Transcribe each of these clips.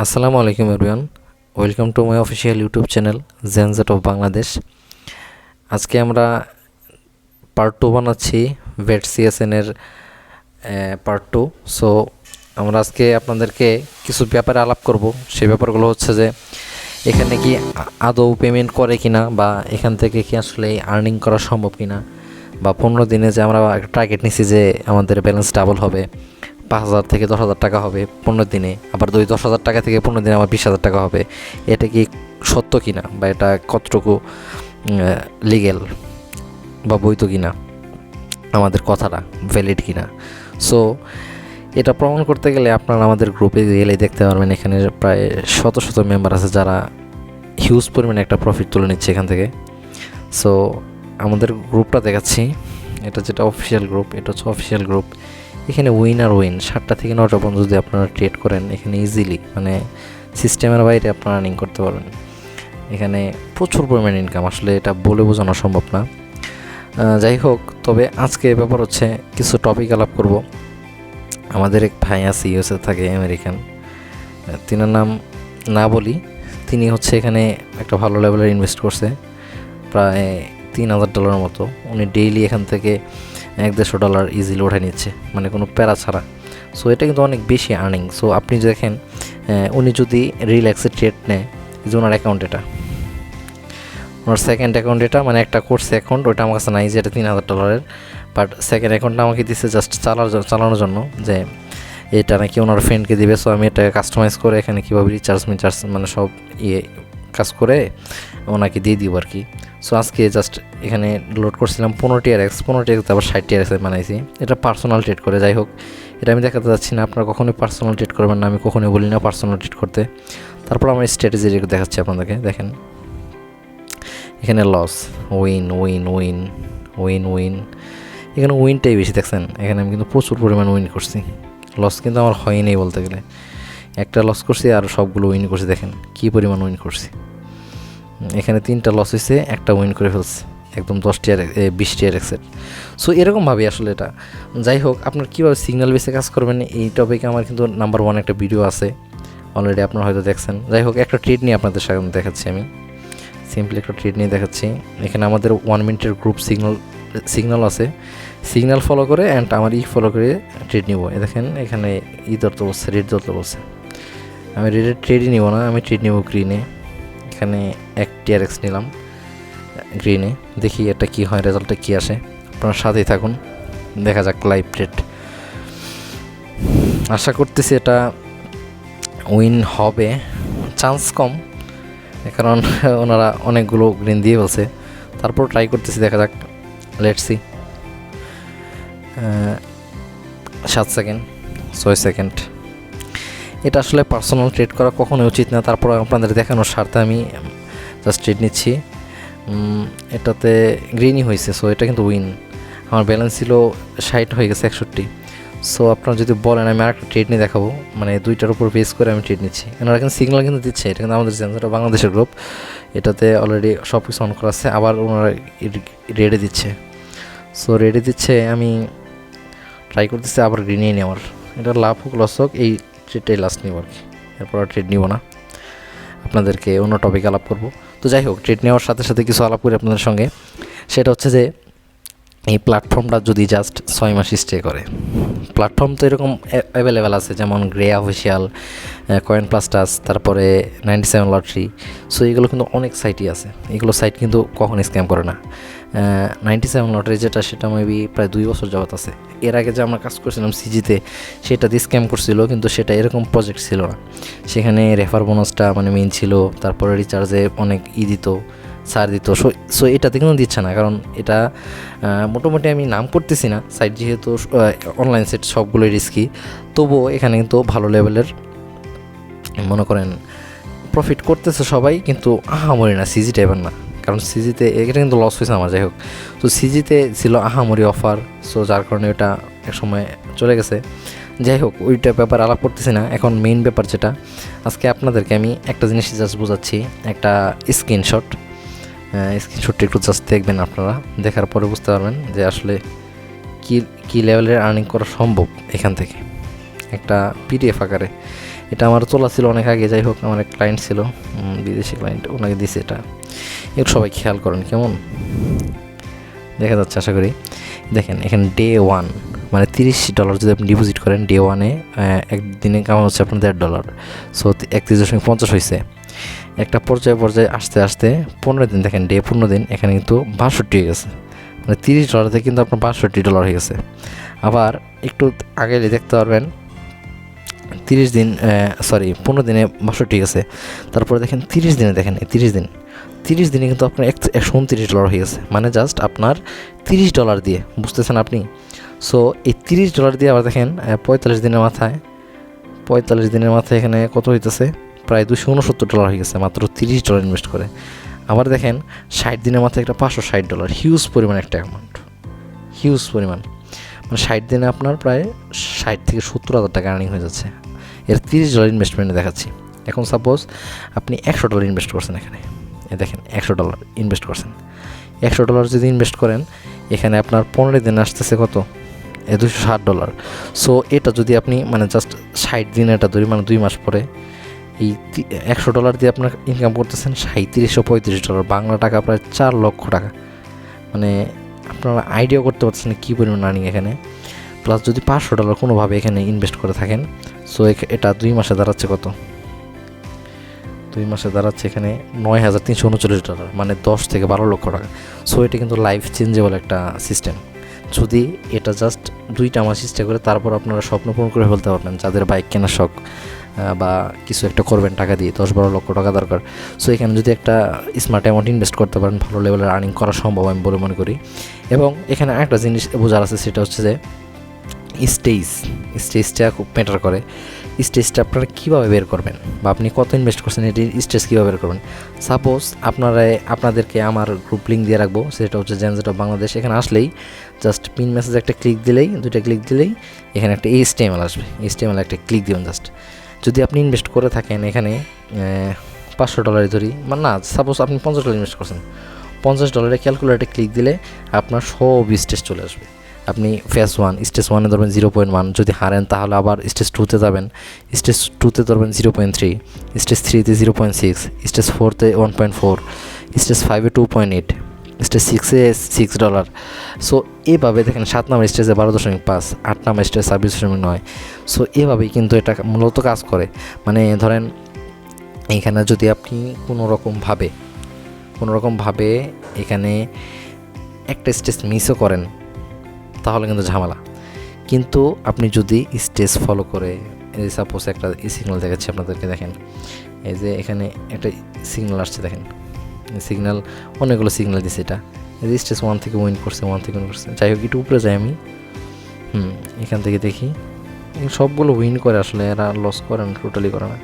আসসালামু আলাইকুম everyone, welcome to my official YouTube channel জেনজেট অফ বাংলাদেশ। আজকে আমরা পার্ট 2 বানাচ্ছি ভেট সিএসএনের পার্ট 2। সো আমরা আজকে আপনাদেরকে কিছু ব্যাপারে আলাপ করব। সেই ব্যাপারগুলো হচ্ছে যে এখানে কি আদৌ পেমেন্ট করে কিনা, বা এখান থেকে কি আসলে আর্নিং করা সম্ভব কিনা, বা 15 দিনে যে আমরা একটা টার্গেট নিছি যে আমাদের ব্যালেন্স ডাবল হবে, 5,000 থেকে 10,000 টাকা হবে 15 দিনে, আবার 10,000 টাকা থেকে 15 দিনে আমার 20,000 টাকা হবে। এটা কি সত্য কিনা, বা এটা কতটুকু লিগেল বা বৈধ কিনা, আমাদের কথাটা ভ্যালিড কিনা। সো এটা প্রমাণ করতে গেলে আপনারা আমাদের গ্রুপে গেলে দেখতে পারবেন, এখানে প্রায় শত শত মেম্বার আছে যারা হিউজ পরিমাণে একটা প্রফিট তুলে নিচ্ছে এখান থেকে। সো আমাদের গ্রুপটা দেখাচ্ছি, এটা যেটা অফিসিয়াল গ্রুপ, এটা হচ্ছে অফিসিয়াল গ্রুপ। এখানে উইন 7টা থেকে 9টা পর্যন্ত যদি আপনারা ট্রেড করেন, এখানে ইজিলি মানে সিস্টেমের বাইরে আপনারা আর্নিং করতে পারবেন। এখানে প্রচুর পরিমাণে ইনকাম, আসলে এটা বলে বোঝানো সম্ভব না। যাই হোক, তবে আজকে ব্যাপার হচ্ছে কিছু টপিক আলাপ করব। আমাদের এক ভাই আছে, ইউএসএ থাকে, আমেরিকান, তিনার নাম না বলি। তিনি হচ্ছে এখানে একটা ভালো লেভেলের ইনভেস্ট করছে, প্রায় $3,000 মতো। উনি ডেইলি এখান থেকে $150 ইজিলি উঠে নিচ্ছে, মানে কোনো প্যারা ছাড়া। সো এটা কিন্তু অনেক বেশি আর্নিং। সো আপনি দেখেন, উনি যদি রিল্যাক্সে ট্রেড নেয়, যে ওনার অ্যাকাউন্ট, এটা ওনার সেকেন্ড অ্যাকাউন্ট, এটা মানে একটা কোর্স অ্যাকাউন্ট, ওইটা আমার কাছে নাই, যে এটা $3,000। বাট সেকেন্ড অ্যাকাউন্টটা আমাকে দিচ্ছে জাস্ট চালানোর জন্য, যে এটা নাকি ওনার ফ্রেন্ডকে দিবে। সো আমি এটাকে কাস্টমাইজ করে এখানে কীভাবে রিচার্জ মানে সব কাজ করে ওনাকে দিয়ে দিব আর কি। সো আজকে জাস্ট এখানে লোড করছিলাম 15 TRX আবার 60 TRX বানাইছি। এটা পার্সোনাল ট্রেড করে। যাই হোক, এটা আমি দেখাতে যাচ্ছি না, আপনারা কখনোই পার্সোনাল ট্রেড করবেন না, আমি কখনোই বলি না পার্সোনাল ট্রেড করতে। তারপর আমার স্ট্র্যাটেজি দেখাচ্ছি আপনাদেরকে। দেখেন এখানে loss, win win win win win, এখানে উইনটাই বেশি দেখছেন। এখানে আমি কিন্তু প্রচুর পরিমাণ উইন করছি, লস কিন্তু আমার হয়নি বলতে গেলে। একটা লস করছি আর সবগুলো উইন করছি। দেখেন কী পরিমাণ উইন করছি। এখানে 3টা লস হয়েছে, একটা উইন করে ফেলছে, একদম 20 TRX-এর। সো এরকমভাবেই আসলে এটা। যাই হোক, আপনার কীভাবে সিগন্যাল বেসে কাজ করবেন, এই টপিকে আমার কিন্তু নাম্বার 1 একটা ভিডিও আছে, অলরেডি আপনারা হয়তো দেখছেন। যাই হোক, একটা ট্রেড নিয়ে আপনাদের সামনে দেখাচ্ছি। আমি সিম্পলি একটা ট্রেড নিয়ে দেখাচ্ছি। এখানে আমাদের 1 মিনিটের গ্রুপ সিগন্যাল আছে, সিগন্যাল ফলো করে অ্যান্ড আমার ফলো করে ট্রেড নিব। দেখেন এখানে ধরতে বলছে, রেড ধরতে বলছে। আমি রেডের ট্রেডই নিব না, আমি ট্রেড নিব গ্রিনে। এখানে 1 TRX নিলাম গ্রিনে, দেখি এটা কি হয়, রেজাল্টটা কী আসে। আপনার সাথেই থাকুন, দেখা যাক লাইভ ট্রেড। আশা করতেছি এটা উইন হবে, চান্স কম, কারণ ওনারা অনেকগুলো গ্রিন দিয়ে বলছে। তারপর ট্রাই করতেছি, দেখা যাক, লেটস সি। 7 second, 6 second. এটা আসলে পার্সোনাল ট্রেড করা কখনোই উচিত না। তারপর আপনাদের দেখানোর স্বার্থে আমি জাস্ট ট্রেড নিচ্ছি। এটাতে গ্রিনই হয়েছে, সো এটা কিন্তু উইন। আমার ব্যালেন্স ছিল 60, হয়ে গেছে 61। সো আপনারা যদি বলেন, আমি আরেকটা ট্রেড নিয়ে দেখাবো, মানে 2টার উপর বেস করে আমি ট্রেড নিচ্ছি। এনারা কিন্তু সিগন্যাল কিন্তু দিচ্ছে, এটা কিন্তু আমাদের জেনজেট অফ বাংলাদেশের গ্রুপ, এটাতে অলরেডি সব কিছু অন করা আছে। আবার ওনারা রেডে দিচ্ছে, সো রেডে দিচ্ছে, আমি ট্রাই করতেছি আবার গ্রিনিয়ে নেওয়ার। এটা লাভ হোক লস হোক, এই ট্রেডটাই লাস্ট নিব আর কি, এরপর আর ট্রেড নিব না। আপনাদেরকে অন্য টপিক আলাপ করব। তো যাই হোক, ট্রেড নেওয়ার সাথে সাথে কিছু আলাপ করি আপনাদের সঙ্গে। সেটা হচ্ছে যে এই প্ল্যাটফর্মটা যদি জাস্ট 6 মাস স্টে করে, প্ল্যাটফর্ম তো এরকম অ্যাভেলেবেল আছে, যেমন গ্রে অফিসিয়াল, কয়েন প্লাস্টাস, তারপরে 97 লটারি। সো এগুলো কিন্তু অনেক সাইটই আছে, এগুলো সাইট কিন্তু কখনো স্ক্যাম করে না। 97 লটারি যেটা, সেটা মেবি প্রায় 2 বছর যাবত আছে। এর আগে যে আমরা কাজ করছিলাম সিজিতে, সেটা দিয়ে স্ক্যাম করছিল, কিন্তু সেটা এরকম প্রজেক্ট ছিল না। সেখানে রেফার বোনাসটা মানে মেইন ছিল, তারপরে রিচার্জে অনেক দিত, ছাড় দিত। সো এটাতে কিন্তু দিচ্ছে না, কারণ এটা মোটামুটি আমি নাম করতেছি না, সাইট যেহেতু অনলাইন সাইট সবগুলোই রিস্কি, তবুও এখানে কিন্তু ভালো লেভেলের মনে করেন প্রফিট করতেছে সবাই, কিন্তু আহামরি না, সিজি টাইপের না। কারণ সিজিতে এটা কিন্তু লস হয়েছে আমার। যাই হোক, তো সিজিতে ছিল আহামরি অফার, সো যার কারণে ওটা এক সময় চলে গেছে। যাই হোক, ওইটা ব্যাপার আলাপ করতেছি না। এখন মেইন ব্যাপার যেটা, আজকে আপনাদেরকে আমি একটা জিনিস জাস্ট বোঝাচ্ছি, একটা স্ক্রিনশটটা একটু জাস্ট দেখবেন আপনারা, দেখার পরে বুঝতে পারবেন যে আসলে কী লেভেলের আর্নিং করা সম্ভব এখান থেকে, একটা PDF আকারে। এটা আমার তোলা ছিল অনেক আগে, যাই হোক আমার এক ক্লায়েন্ট ছিল, বিদেশি ক্লায়েন্ট, ওনাকে দিছে এটা। একটু সবাই খেয়াল করেন কেমন দেখা যাচ্ছে আশা করি। দেখেন এখানে ডে 1 মানে $30 যদি আপনি ডিপোজিট করেন ডে 1-এ, একদিনে কামানো হচ্ছে আপনার $1.5, সো 31.50 হয়েছে। একটা পর্যায়ে আস্তে আস্তে 15 দিন, দেখেন ডে 15 দিন, এখানে কিন্তু 62 হয়ে গেছে, মানে $30 থেকে কিন্তু আপনার $62 হয়ে গেছে। আবার একটু আগে দেখতে পারবেন 15 দিনে 62 হয়ে গেছে। তারপরে দেখেন 30 দিনে, দেখেন এই 30 দিনে কিন্তু আপনার $129 হয়ে গেছে, মানে জাস্ট আপনার $30 দিয়ে, বুঝতেছেন আপনি? সো এই $30 দিয়ে আবার দেখেন 45 দিনের মাথায় এখানে কত হইতেছে, প্রায় $269 হয়ে গেছে মাত্র $30 ইনভেস্ট করে। আবার দেখেন 60 দিনের মাথায় একটা $560, হিউজ পরিমাণ একটা অ্যামাউন্ট, হিউজ পরিমাণ, মানে 60 দিনে আপনার প্রায় 60 থেকে 70,000 টাকা আর্নিং হয়ে যাচ্ছে এর $30 ইনভেস্টমেন্টে দেখাচ্ছি। এখন সাপোজ আপনি $100 ইনভেস্ট করছেন, এখানে দেখেন $100 ইনভেস্ট করছেন, $100 যদি ইনভেস্ট করেন এখানে আপনার 15 দিনে আসতেছে কত, $260। সো এটা যদি আপনি মানে জাস্ট 60 দিন এটা ধরি, মানে 2 মাস পরে এই $100 দিয়ে আপনার ইনকাম করতেছেন $3735, বাংলা টাকা প্রায় $4 লক্ষ টাকা। মানে আপনারা আইডিয়া করতে পারছেন কী পরিমাণ আর্নিং এখানে। প্লাস যদি $500 কোনোভাবে এখানে ইনভেস্ট করে থাকেন, সো এটা 2 মাসে দাঁড়াচ্ছে কত, 2 মাসে দাঁড়াচ্ছে এখানে $9339, মানে 10 থেকে 12 লক্ষ টাকা। সো এটা কিন্তু লাইফ চেঞ্জেবল একটা সিস্টেম। যদি এটা জাস্ট 2টা মাস চেষ্টা করে তারপর আপনারা স্বপ্ন পূরণ করে ফেলতে পারবেন, যাদের বাইক কেনার শখ বা কিছু একটা করবেন টাকা দিয়ে, 10-12 লক্ষ টাকা দরকার। সো এখানে যদি একটা স্মার্ট অ্যামাউন্ট ইনভেস্ট করতে পারেন, ভালো লেভেলের আর্নিং করা সম্ভব আমি বলে মনে করি। এবং এখানে একটা জিনিস বোঝার আছে, সেটা হচ্ছে যে স্টেজটা খুব ম্যাটার করে। স্টেজটা আপনারা কীভাবে বের করবেন বা আপনি কত ইনভেস্ট করছেন এটির স্টেজ কীভাবে বের করবেন। সাপোজ আপনাদেরকে আমার গ্রুপ লিঙ্ক দিয়ে রাখবো, সেটা হচ্ছে জেনজেট অফ বাংলাদেশ। এখানে আসলেই জাস্ট পিন মেসেজ একটা ক্লিক দিলেই, 2টা ক্লিক দিলেই এখানে একটা HTML আসবে, HTML একটা ক্লিক দিবেন জাস্ট। যদি আপনি ইনভেস্ট করে থাকেন এখানে $500 ধরি, মানে না, সাপোজ আপনি $50 ইনভেস্ট করছেন, $50 ক্যালকুলেটরে ক্লিক দিলে আপনার সব স্টেজ চলে আসবে। আপনি ফেজ 1 স্টেজ 1-এ ধরবেন 0.1, যদি হারেন তাহলে আবার স্টেজ 2-তে যাবেন, স্টেজ 2-তে ধরবেন 0.3, স্টেজ 3-তে 0.6, স্টেজ 4-তে 1.4, স্টেজ 5-এ 2.8, স্টেজ 6-এ $6। সো এভাবে দেখেন 7 নম্বর স্টেজে 12.5, 8 নম্বর স্টেজ 26.9। সো এভাবেই কিন্তু এটা মূলত কাজ করে। মানে ধরেন এখানে যদি আপনি কোনো রকমভাবে এখানে একটা স্টেজ মিসও করেন তাহলে কিন্তু ঝামেলা। কিন্তু আপনি যদি স্টেজ ফলো করে, এই সাপোজ একটা সিগন্যাল দেখাচ্ছি আপনাদেরকে, দেখেন এই যে এখানে একটা সিগন্যাল আসছে, দেখেন সিগন্যাল, অনেকগুলো সিগন্যাল দিচ্ছে। এটা এই যে স্টেজ 1 থেকে উইন করছে, যাই হোক একটু উপরে যাই আমি, এখান থেকে দেখি সবগুলো উইন করে, আসলে এরা লস করে না, টোটালি করে না।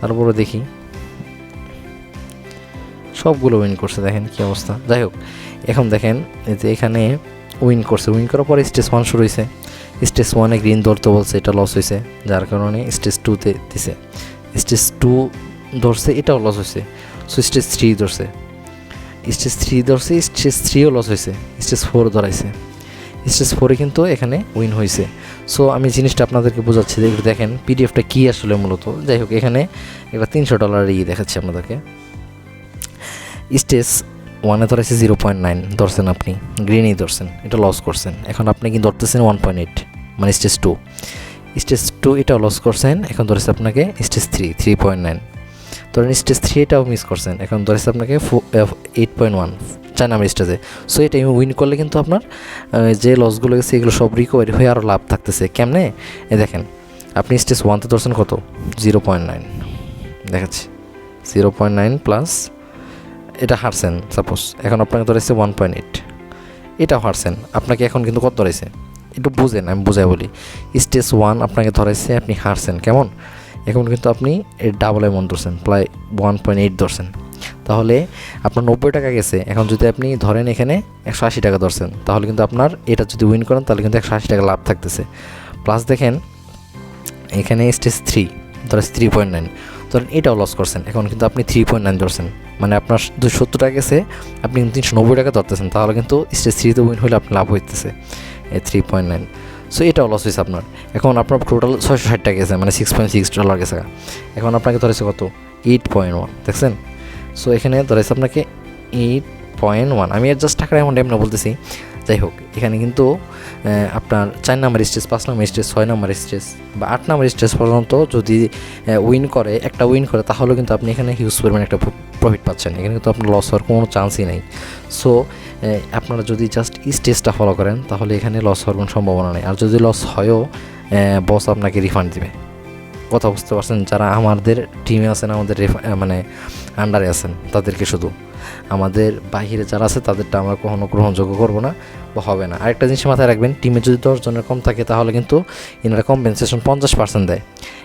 তারপরে দেখি সবগুলো উইন করছে, দেখেন কী অবস্থা। যাই হোক এখন দেখেন এই যে এখানে উইন করার পরে স্টেজ 1 শুরু হয়েছে, স্টেজ 1-এ গ্রিন ধরতে বলছে, এটা লস হয়েছে, যার কারণে স্টেজ 2-তে দিছে, স্টেজ 2 ধরছে, এটাও লস হয়েছে। সো স্টেজ 3 ধরছে, স্টেজ 3ও লস হয়েছে, স্টেজ 4 ধরাইছে, স্টেজ 4-এ কিন্তু এখানে উইন হয়েছে। সো আমি জিনিসটা আপনাদেরকে বোঝাচ্ছি, যে দেখেন পিডিএফটা কী আসলে মূলত। যাই হোক এখানে একটা $300 দেখাচ্ছি আপনাদেরকে। স্টেজ 1-এ ধরেছে 0.9 ধরছেন, আপনি গ্রিনই ধরছেন, এটা লস করছেন। এখন আপনি কি ধরতেছেন 1.8, মানে স্টেজ 2 এটাও লস করছেন, এখন ধরেছে আপনাকে স্টেজ 3.9। ধরেন স্টেজ 3 এটাও মিস করছেন, এখন ধরেছে আপনাকে 8.1 4 নাম্বার স্টেজে। সো এটা উইন করলে কিন্তু আপনার যে লসগুলো গেছে এগুলো সব রিকভারি হয়ে আরও লাভ থাকতেছে। কেমনে? দেখেন আপনি স্টেজ 1-তে ধরছেন কত, 0.9 দেখাচ্ছি, 0.9 প্লাস এটা হারছেন সাপোজ, এখন আপনাকে ধরেছে 1.8, এটাও হারছেন, আপনাকে এখন কিন্তু কত ধরেছে একটু বুঝেন, আমি বুঝাই বলি। স্টেজ 1 আপনাকে ধরেছে, আপনি হারছেন কেমন, এখন কিন্তু আপনি এর ডাবল অ্যামাউন্ট ধরছেন, প্রায় 1.8 ধরছেন, তাহলে আপনার 90 টাকা গেছে। এখন যদি আপনি ধরেন এখানে 180 টাকা ধরছেন, তাহলে কিন্তু আপনার এটা যদি উইন করেন তাহলে কিন্তু 180 টাকা লাভ থাকতেছে। প্লাস দেখেন এখানে স্টেজ 3 ধরেছে 3.9, ধরেন এটাও লস করছেন, এখন কিন্তু আপনি 3.9 ধরছেন, মানে আপনার 270 টাকা গেছে, আপনি 390 টাকা ধরতেছেন, তাহলে কিন্তু স্টেজ 3-তে উইন হলে আপনার লাভ হইতেছে 3.9। সো এটাও লস হয়েছে আপনার। এখন আপনার টোটাল 660 টাকা গেছে, মানে $6.6 গেছে। এখন আপনাকে ধরেছে কত, 8.1, দেখছেন? সো এখানে ধরেছে আপনাকে 8.1। আমি আর জাস্ট টাকার অ্যামাউন্ট এমনি বলতেছি। যাই হোক, এখানে কিন্তু আপনার 4 number stage, 5 number stage, 6 number stage বা 8 নাম্বার স্টেজ পর্যন্ত যদি উইন করে, একটা উইন করে, তাহলে কিন্তু আপনি এখানে হিউজ পরিমাণে একটা প্রফিট পাচ্ছেন। এখানে কিন্তু আপনার লস হওয়ার কোনো চান্সই নেই। সো আপনারা যদি জাস্ট স্টেজটা ফলো করেন তাহলে এখানে লস হওয়ার কোনো সম্ভাবনা নেই। আর যদি লস হয়ও, বস আপনাকে রিফান্ড দিবে। কথা বুঝতে পারছেন? যারা আমাদের টিমে আছেন, আমাদের মানে আন্ডারে আছেন, তাদেরকে শুধু, আমাদের বাহিরে যারা আছে তাদেরটা আমরা কখনো গ্রহণযোগ্য করবো না বা হবে না। আরেকটা জিনিস মাথায় রাখবেন, টিমে যদি 10 জনের কম থাকে তাহলে কিন্তু এনারা কম্পেনসেশন 50% দেয়।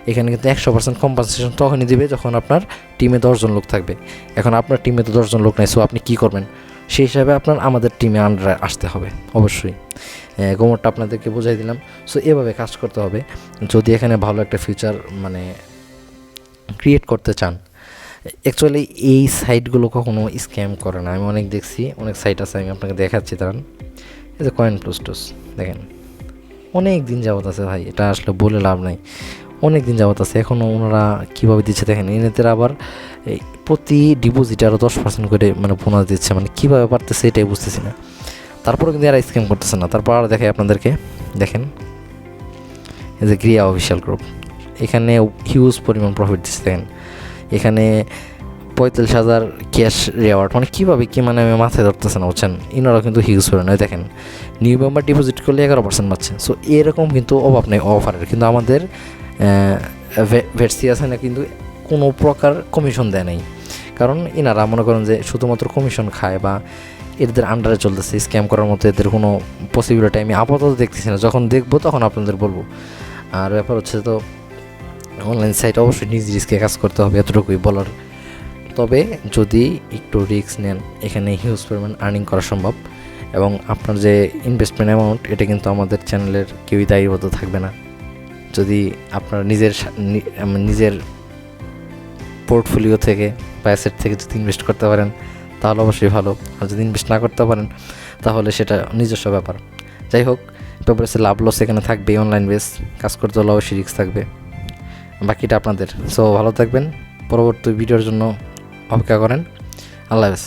এখানে কিন্তু 100% কম্পেনসেশন তখনই দিবে যখন আপনার টিমে 10 জন লোক থাকবে। এখন আপনার টিমে তো 10 জন লোক নাই, সো আপনি কী করবেন? সেই হিসাবে আপনার আমাদের টিমে আন্ডারে আসতে হবে অবশ্যই। গোমরটা আপনাদেরকে বোঝাই দিলাম। সো এভাবে কাজ করতে হবে যদি এখানে ভালো একটা ফিউচার মানে ক্রিয়েট করতে চান। অ্যাকচুয়ালি এই সাইটগুলো কখনো স্ক্যাম করে না, আমি অনেক দেখছি, অনেক সাইট আছে, আমি আপনাকে দেখাচ্ছি। দাঁড়ান, এই যে কয়েন প্লুস্টোস দেখেন, অনেক দিন যাবত আছে ভাই, এটা আসলে বলে লাভ নাই, অনেক দিন যাবত আছে। এখনও ওনারা কীভাবে দিচ্ছে দেখেন, এনাদের আবার এই প্রতি ডিপোজিটে আরও 10% করে মানে বোনাস দিচ্ছে, মানে কীভাবে পারতেছে এটাই বুঝতেছি না। তারপরে কিন্তু এরা স্ক্যাম করতেছে না। তারপর আর দেখাই আপনাদেরকে, দেখেন এই যে গ্রিয়া অফিসিয়াল গ্রুপ, এখানে হিউজ পরিমাণ প্রফিট দিচ্ছে। দেখেন এখানে 45,000 ক্যাশ রেওয়ার্ড, মানে কীভাবে কী, মানে আমি মাথায় ধরতেছে না, বুঝছেন? ইনারাও কিন্তু হিউজ পরিমাণ। দেখেন নিউ মেম্বার ডিপোজিট করলে 11% পাচ্ছে। সো এরকম কিন্তু অভাব নেই অফারের। কিন্তু আমাদের ভেটসি আছে না, কিন্তু কোনো প্রকার কমিশন দেয় নাই। কারণ ইনারা মনে করেন যে শুধুমাত্র কমিশন খায় বা এদের আন্ডারে চলতেছে, স্ক্যাম করার মতো এদের কোনো পসিবিলিটি আমি আপাতত দেখতেছি না। যখন দেখবো তখন আপনাদের বলবো। আর ব্যাপার হচ্ছে, তো অনলাইন সাইট অবশ্যই নিজ রিস্কে কাজ করতে হবে, এতটুকুই বলার। তবে যদি একটু রিস্ক নেন, এখানে হিউজ পরিমাণ আর্নিং করা সম্ভব। এবং আপনার যে ইনভেস্টমেন্ট অ্যামাউন্ট, এটা কিন্তু আমাদের চ্যানেলের কেউই দায়বদ্ধ থাকবে না। যদি আপনার নিজের পোর্টফোলিও থেকে বা অ্যাসেট থেকে যদি ইনভেস্ট করতে পারেন তাহলে অবশ্যই ভালো। আর যদি ইনভেস্ট না করতে পারেন তাহলে সেটা নিজস্ব ব্যাপার। যাই হোক, ব্যাপার হচ্ছে লাভ লস এখানে থাকবে। অনলাইন বেস কাজ করতে হলে অবশ্যই রিস্ক থাকবে, বাকিটা আপনাদের। সো ভালো থাকবেন, পরবর্তী ভিডিওর জন্য অপেক্ষা করেন। আল্লাহ হাফেজ।